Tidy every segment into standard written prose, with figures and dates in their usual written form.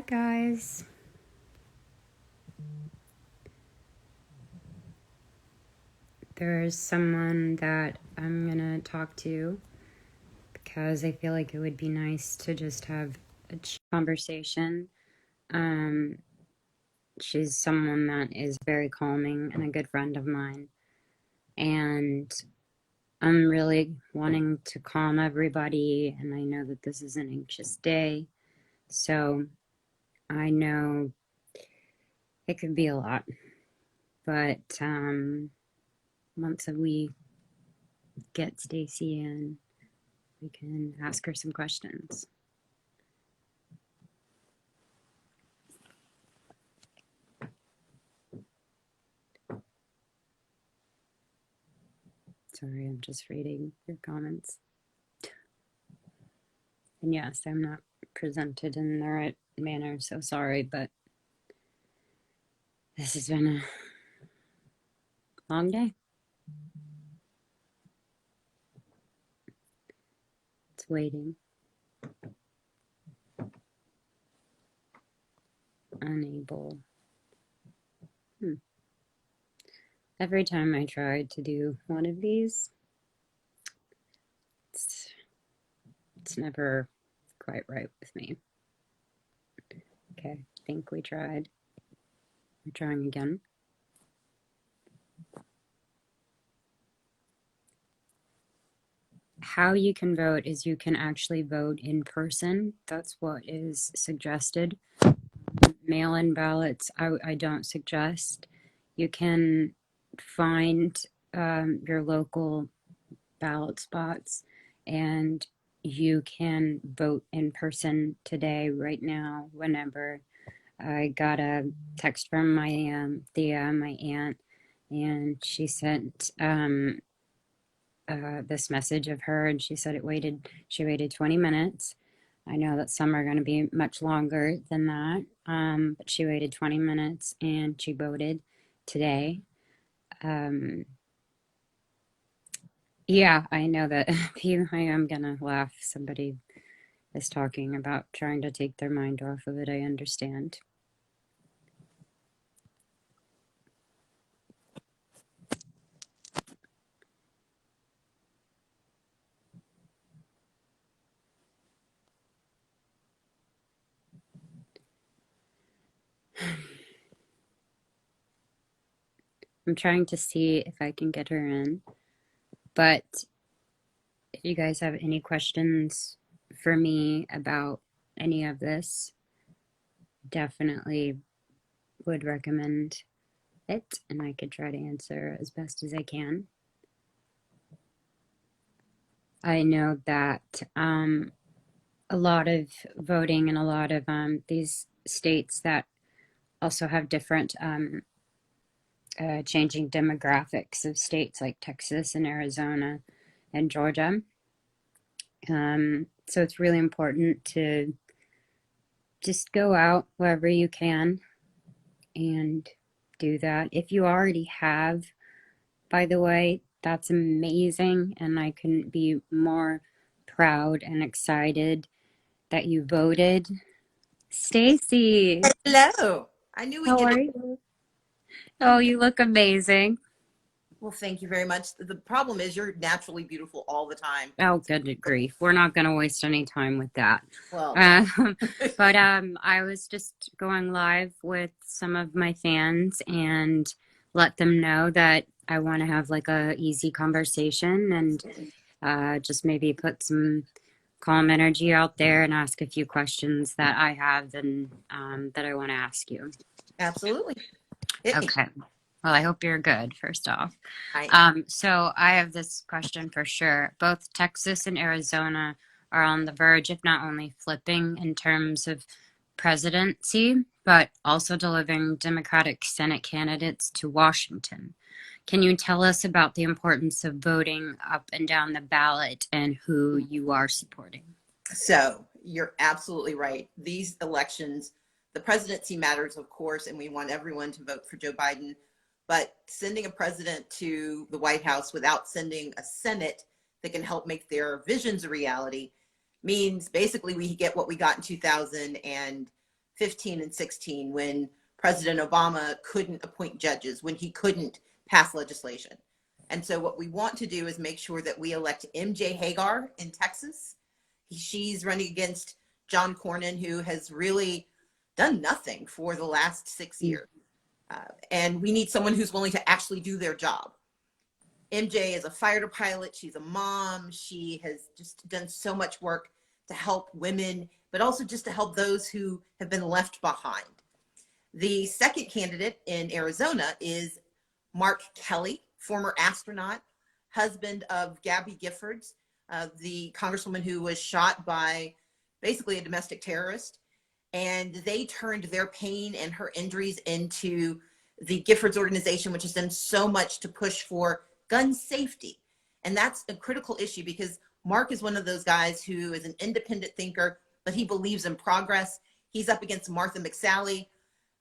Hi guys. There's someone that I'm gonna talk to because I feel like it would be nice to just have a conversation. Um, she's someone that is very calming and a good friend of mine. And I'm really wanting to calm everybody, and I know that this is an anxious day. So I know it could be a lot, but once we get Stacy in, we can ask her some questions. Sorry, I'm just reading your comments. And yes, I'm not presented in the right manner, so sorry, but this has been a long day. It's waiting. Unable. Every time I try to do one of these, it's never quite right with me. Okay, I think we tried. We're trying again. How you can vote is you can actually vote in person. That's what is suggested. Mail-in ballots, I don't suggest. You can find your local ballot spots, and you can vote in person today, right now, whenever. I got a text from my Thea, my aunt, and she sent this message of her, and she said she waited 20 minutes. I know that some are going to be much longer than that, but she waited 20 minutes and she voted today. Yeah, I know that I am going to laugh. Somebody is talking about trying to take their mind off of it. I understand. I'm trying to see if I can get her in, but if you guys have any questions for me about any of this, definitely would recommend it, and I could try to answer as best as I can. I know that a lot of voting in a lot of these states that also have different changing demographics of states like Texas and Arizona and Georgia. So it's really important to just go out wherever you can and do that. If you already have, by the way, that's amazing, and I couldn't be more proud and excited that you voted. Stacy, Hello. I knew we'd how get are it. you? Oh, you look amazing. Well, thank you very much. The problem is you're naturally beautiful all the time. Oh, good grief. We're not going to waste any time with that. Well, Um, but I was just going live with some of my fans and let them know that I want to have like a easy conversation and just maybe put some calm energy out there and ask a few questions that I have and that I want to ask you. absolutely. Hit me. Okay. Well, I hope you're good, first off. I So I have this question for sure. Both Texas and Arizona are on the verge of not only flipping in terms of presidency, but also delivering Democratic Senate candidates to Washington. Can you tell us about the importance of voting up and down the ballot and who you are supporting? So you're absolutely right. These elections, the presidency matters, of course, and we want everyone to vote for Joe Biden. But sending a president to the White House without sending a Senate that can help make their visions a reality means basically we get what we got in 2015 15 and 16 when President Obama couldn't appoint judges, when he couldn't pass legislation. And so what we want to do is make sure that we elect MJ Hagar in Texas. She's running against John Cornyn, who has really done nothing for the last 6 years. And we need someone who's willing to actually do their job. MJ is a fighter pilot. She's a mom. She has just done so much work to help women, but also just to help those who have been left behind. The second candidate in Arizona is Mark Kelly, former astronaut, husband of Gabby Giffords, the congresswoman who was shot by basically a domestic terrorist. And they turned their pain and her injuries into the Giffords organization, which has done so much to push for gun safety. And that's a critical issue because Mark is one of those guys who is an independent thinker, but he believes in progress. He's up against Martha McSally.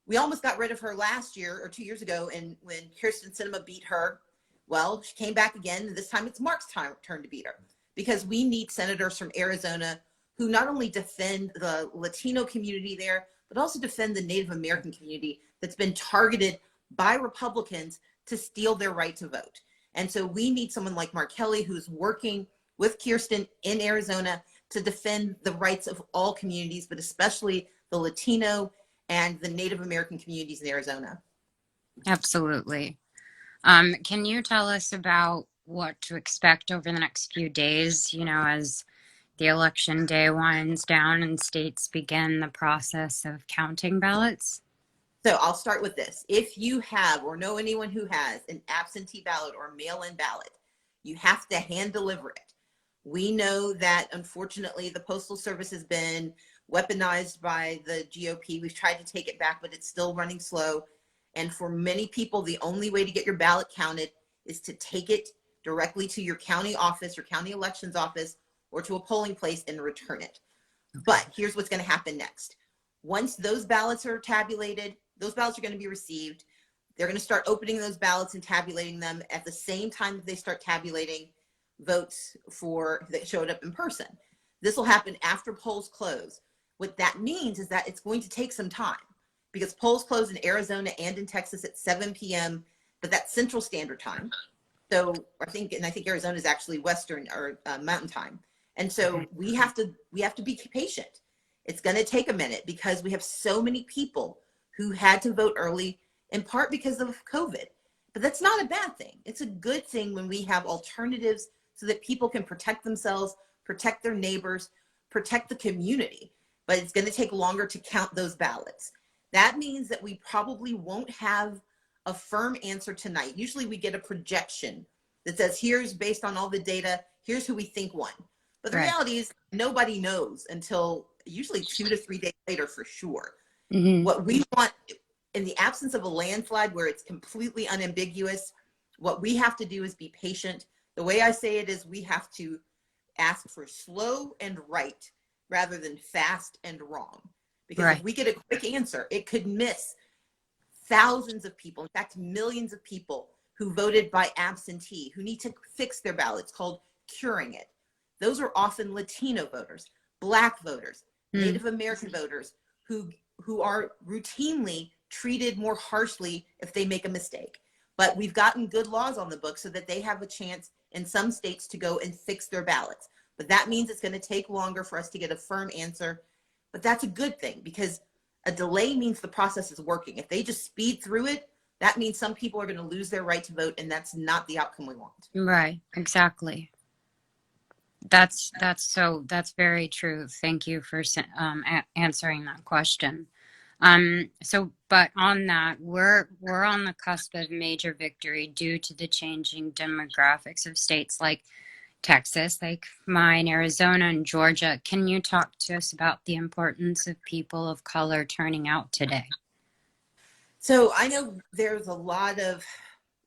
We almost got rid of her last year or 2 years ago, and when Kirsten Sinema beat her, well, she came back again, and this time it's Mark's turn to beat her, because we need senators from Arizona who not only defend the Latino community there, but also defend the Native American community that's been targeted by Republicans to steal their right to vote. And so we need someone like Mark Kelly, who's working with Kirsten in Arizona to defend the rights of all communities, but especially the Latino and the Native American communities in Arizona. Absolutely. Can you tell us about what to expect over the next few days, as the election day winds down and states begin the process of counting ballots? So I'll start with this. If you have or know anyone who has an absentee ballot or mail-in ballot, you have to hand deliver it. We know that unfortunately the Postal Service has been weaponized by the GOP. We've tried to take it back, but it's still running slow. And for many people, the only way to get your ballot counted is to take it directly to your county office or county elections office or to a polling place and return it. But here's what's going to happen next. Once those ballots are tabulated, those ballots are going to be received. They're going to start opening those ballots and tabulating them at the same time that they start tabulating votes that showed up in person. This will happen after polls close. What that means is that it's going to take some time because polls close in Arizona and in Texas at 7 p.m., but that's Central Standard Time. So I think Arizona is actually Western or Mountain Time. And so we have to be patient. It's going to take a minute because we have so many people who had to vote early, in part because of COVID. But that's not a bad thing. It's a good thing when we have alternatives so that people can protect themselves, protect their neighbors, protect the community. But it's going to take longer to count those ballots. That means that we probably won't have a firm answer tonight. Usually we get a projection that says, here's based on all the data, here's who we think won. But the reality is nobody knows until usually 2 to 3 days later for sure. Mm-hmm. What we want in the absence of a landslide where it's completely unambiguous, what we have to do is be patient. The way I say it is we have to ask for slow and right rather than fast and wrong. Because if we get a quick answer, it could miss thousands of people, in fact, millions of people who voted by absentee, who need to fix their ballots, called curing it. Those are often Latino voters, Black voters, Native American voters who are routinely treated more harshly if they make a mistake. But we've gotten good laws on the books so that they have a chance in some states to go and fix their ballots. But that means it's going to take longer for us to get a firm answer. But that's a good thing because a delay means the process is working. If they just speed through it, that means some people are going to lose their right to vote, and that's not the outcome we want. Right, exactly. That's very true. Thank you for answering that question. But on that, we're on the cusp of major victory due to the changing demographics of states like Texas, like mine, Arizona, and Georgia. Can you talk to us about the importance of people of color turning out today? So I know there's a lot of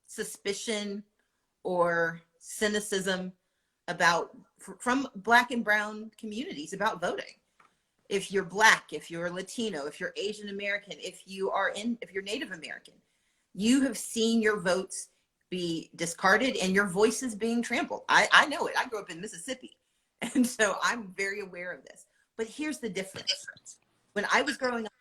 suspicion or cynicism from Black and brown communities about voting. If you're Black, if you're Latino, if you're Asian American, if you're Native American, you have seen your votes be discarded and your voices being trampled. I know it. I grew up in Mississippi. And so I'm very aware of this. But here's the difference. When I was growing up,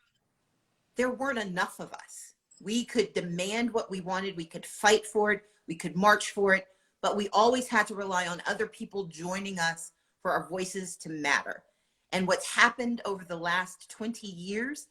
there weren't enough of us. We could demand what we wanted, we could fight for it, we could march for it, but we always had to rely on other people joining us for our voices to matter. And what's happened over the last 20 years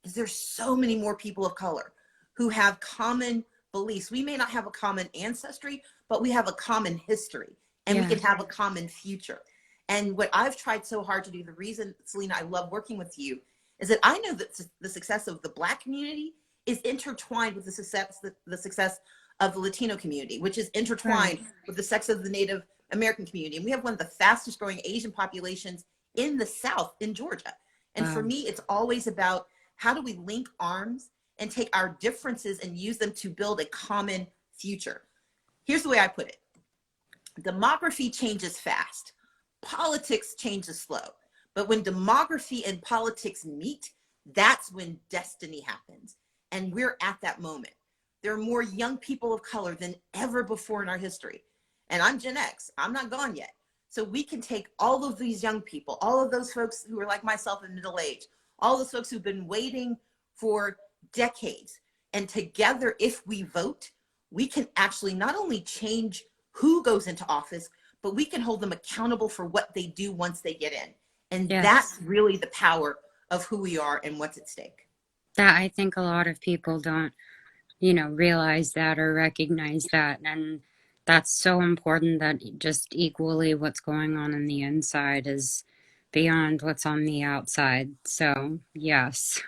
is there's so many more people of color who have common beliefs. We may not have a common ancestry, but we have a common history, and we Yeah. can have a common future. And what I've tried so hard to do, the reason, Selena, I love working with you, is that I know that the success of the Black community is intertwined with the success of the Latino community, which is Right. intertwined with the success of the Native American community. And we have one of the fastest growing Asian populations in the South, in Georgia. And for Wow. me, it's always about how do we link arms and take our differences and use them to build a common future. Here's the way I put it. Demography changes fast. Politics changes slow. But when demography and politics meet, that's when destiny happens. And we're at that moment. There are more young people of color than ever before in our history. And I'm Gen X. I'm not gone yet. So we can take all of these young people, all of those folks who are like myself in middle age, all those folks who've been waiting for decades. And together, if we vote, we can actually not only change who goes into office, but we can hold them accountable for what they do once they get in. And Yes. that's really the power of who we are and what's at stake. That I think a lot of people don't, realize that or recognize that. And that's so important that just equally what's going on the inside is beyond what's on the outside. So, yes.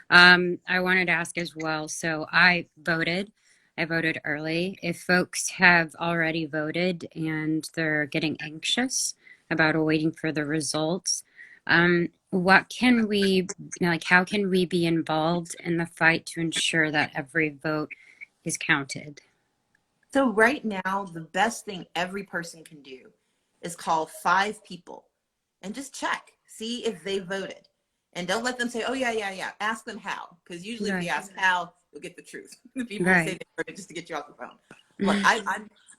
I wanted to ask as well. So, I voted. I voted early. If folks have already voted and they're getting anxious about waiting for the results, what can we, like, how can we be involved in the fight to ensure that every vote is counted? So right now, the best thing every person can do is call 5 people and just check, see if they voted. And don't let them say, oh, yeah, yeah, yeah. Ask them how. Because usually if you Right. ask how, you'll get the truth. The people will say Right. they voted just to get you off the phone. Look,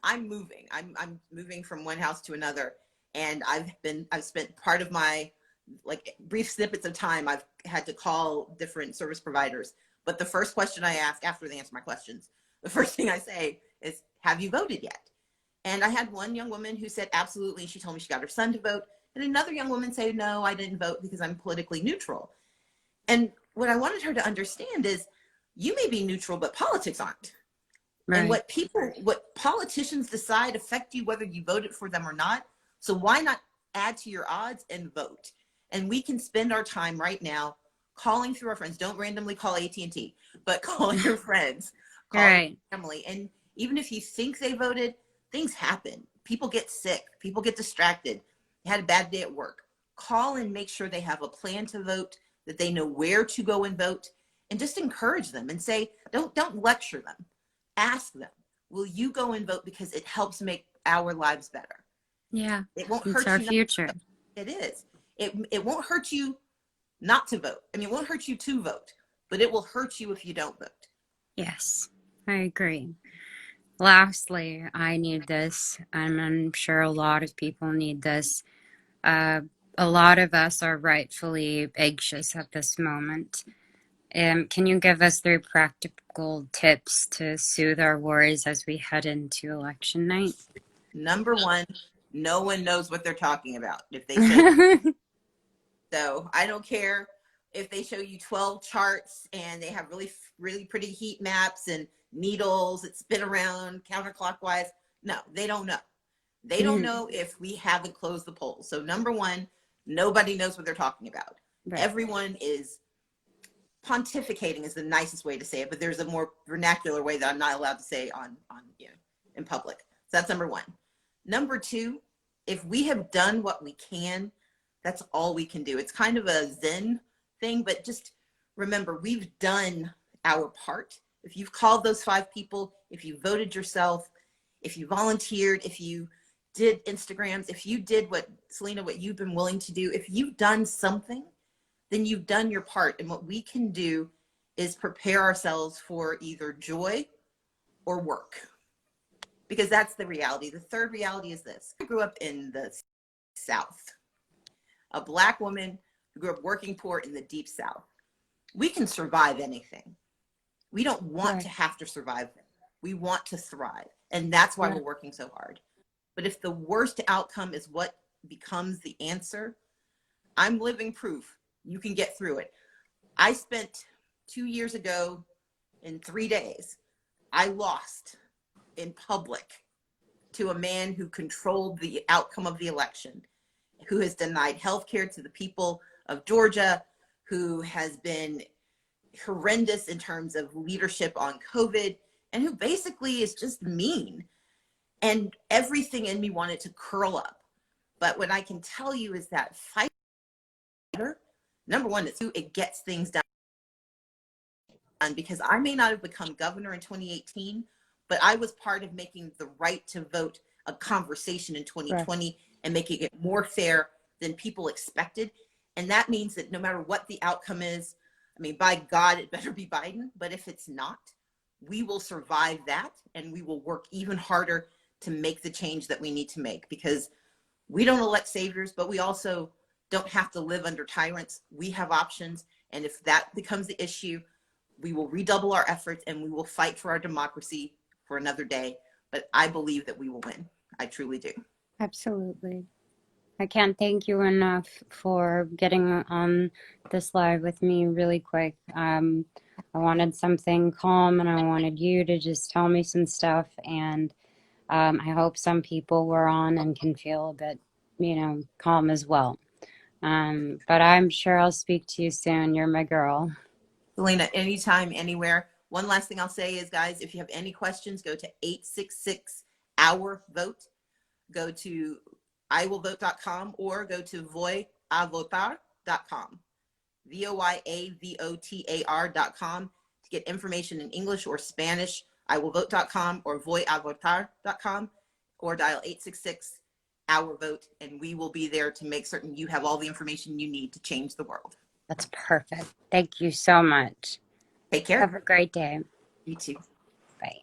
I'm moving. I'm moving from one house to another. And I've spent part of my like brief snippets of time I've had to call different service providers. But the first question I ask after they answer my questions, the first thing I say is, have you voted yet? And I had one young woman who said absolutely. She told me she got her son to vote. And another young woman said, no, I didn't vote because I'm politically neutral. And what I wanted her to understand is you may be neutral, but politics aren't. And Right. what politicians decide affect you whether you voted for them or not. So why not add to your odds and vote? And we can spend our time right now calling through our friends. Don't randomly call AT&T, but call your friends, call your Right. family. And even if you think they voted, things happen. People get sick. People get distracted. They had a bad day at work. Call and make sure they have a plan to vote, that they know where to go and vote, and just encourage them and say, don't lecture them. Ask them, will you go and vote because it helps make our lives better? Yeah. It won't It's hurt our you not future. to vote. It is. It won't hurt you not to vote. I mean, it won't hurt you to vote, but it will hurt you if you don't vote. Yes. I agree. Lastly, I need this, and I'm sure a lot of people need this. Uh, a lot of us are rightfully anxious at this moment. Can you give us 3 practical tips to soothe our worries as we head into election night? Number one, no one knows what they're talking about. If they show So I don't care if they show you 12 charts and they have really, really pretty heat maps and needles that spin around counterclockwise. No, they don't know. They don't know if we haven't closed the polls. So number one, nobody knows what they're talking about. Right. Everyone is pontificating is the nicest way to say it, but there's a more vernacular way that I'm not allowed to say on in public. So that's number one. Number two, if we have done what we can, that's all we can do. It's kind of a Zen thing, but just remember, we've done our part. If you've called those 5 people, if you voted yourself, if you volunteered, if you did Instagrams, if you did what, Selena, what you've been willing to do, if you've done something, then you've done your part. And what we can do is prepare ourselves for either joy or work, because that's the reality. The third reality is this. I grew up in the South, a Black woman who grew up working poor in the deep South. We can survive anything. We don't want Right. to have to survive. We want to thrive. And that's why Yeah. we're working so hard. But if the worst outcome is what becomes the answer, I'm living proof you can get through it. I spent 2 years ago in 3 days, I lost in public to a man who controlled the outcome of the election, who has denied health care to the people of Georgia, who has been horrendous in terms of leadership on COVID, and who basically is just mean. And everything in me wanted to curl up. But what I can tell you is that fighter, number one, it gets things done, because I may not have become governor in 2018, but I was part of making the right to vote a conversation in Right. 2020 and making it more fair than people expected. And that means that no matter what the outcome is, I mean, by God, it better be Biden. But if it's not, we will survive that, and we will work even harder to make the change that we need to make, because we don't elect saviors, but we also don't have to live under tyrants. We have options. And if that becomes the issue, we will redouble our efforts and we will fight for our democracy for another day. But I believe that we will win. I truly do. Absolutely. I can't thank you enough for getting on this live with me really quick. I wanted something calm and I wanted you to just tell me some stuff. And I hope some people were on and can feel a bit, calm as well. But I'm sure I'll speak to you soon. You're my girl. Selena, anytime, anywhere. One last thing I'll say is, guys, if you have any questions, go to 866 our vote. Go to iwillvote.com or go to voyavotar.com. voyavotar.com to get information in English or Spanish. iwillvote.com or voyavotar.com, or dial 866 our vote, and we will be there to make certain you have all the information you need to change the world. That's perfect. Thank you so much. Take care. Have a great day. You too. Bye.